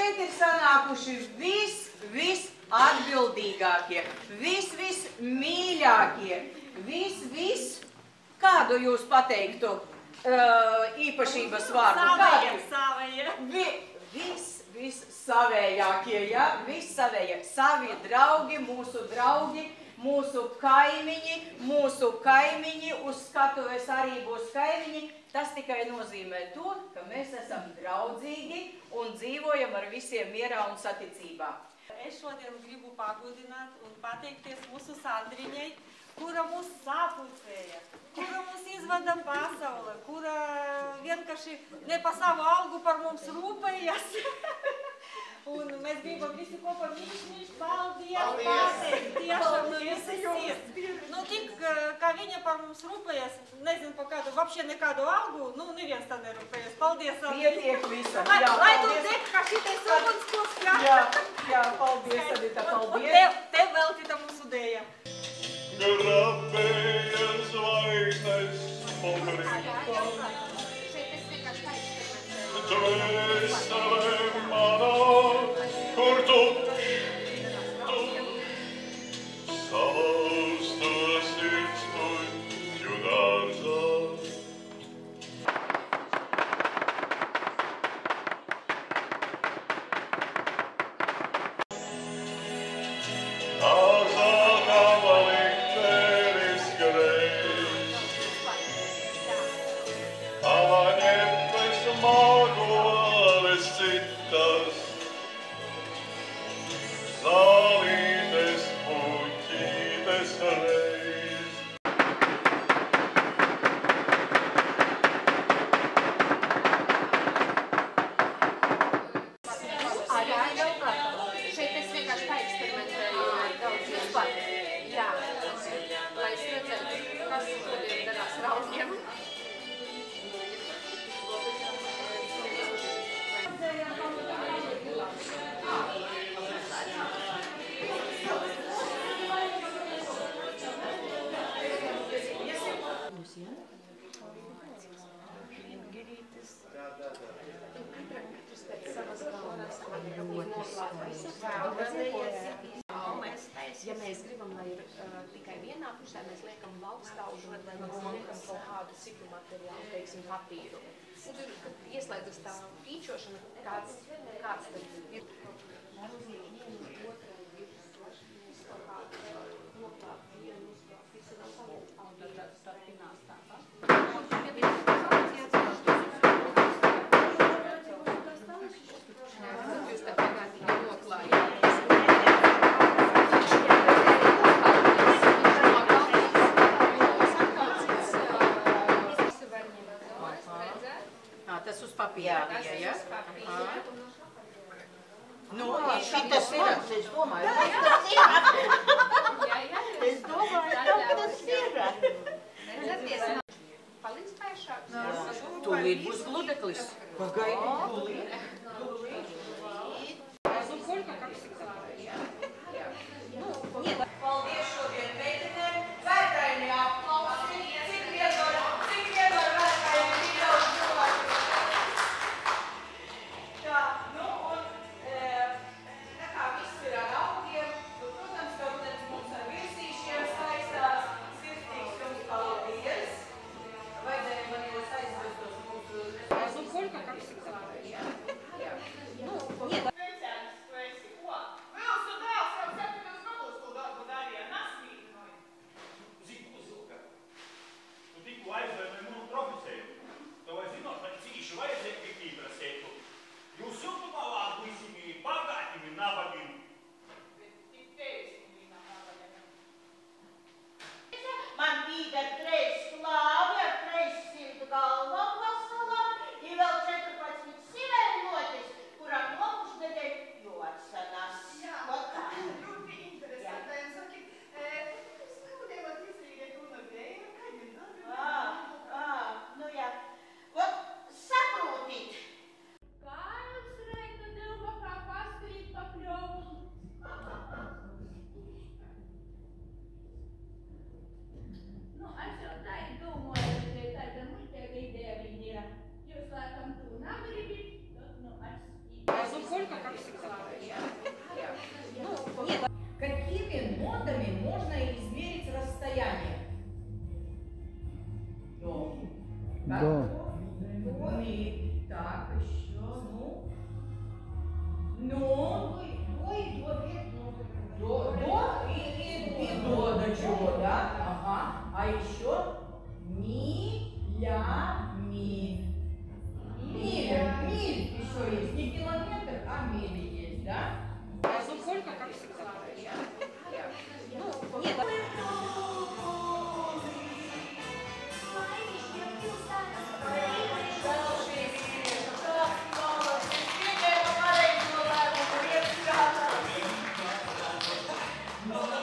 šeit ir sanākuši visatbildīgākie, vismīļākie, kādu jūs pateiktu īpašības vārdu? Savējie. Vissavējākie, ja? Vissavējie. Savi draugi, mūsu kaimiņi, uz skatuves arī būs kaimiņi. Tas tikai nozīmē to, ka mēs esam draudzīgi un dzīvojam ar visiem mierā un saticībā. Es šodien gribu pagodināt un pateikties mūsu Sandriņai, kura mūs sapulcēja, kura mūs izvada pasaule, kura vienkārši ne pa savu algu par mums rūpējas. Un mēs gribam visi kopā mīļš, paldies, pateikt, tiešām no visas sirds. Nu, tik, kā viņa par mums rūpējas, nezinu pa kādu, vapšie nekādu algu, nu, neviens tā nerūpējas. Paldies, Sandriņa. Pietiek visam. Lai tu deg, kā šitais ugunskurs, Jā, paldies, Adita, paldies. Un tev veltīta mūsu dēja. Grabēja zvaigznes pulverī. Dvēsele mana, kur tu savas tos sirds puķu dārzā. Ja mēs gribam, lai ir tikai vienā pusē, mēs liekam laukstaužu, vai mēs liekam kaut kādu ciklu materiālu, teiksim, papīru. Un tur, kad ieslēdzas tā pīčošana, kāds tad ir. Tas uz papīra, ja? Nu, šitas ir. Es domāju, kas tas ir. Paliks pēšāks. Tūlīt būs gludeklis. Pagaidi. Paldies šodien meitenēm. Vērtājumi aplausi. Cik vien var vērtājumi tik daudz cilvēku. Tā, nu un tā kā viss ir ar augiem, protams, ka rudens mums ar virsīšiem saistās. Sirsnīgs jums paldies. Vajadzēja man jūs aizvest uz mūsu... Сколько, как всегда? да? Сколько, как всегда. Ну, нет. No.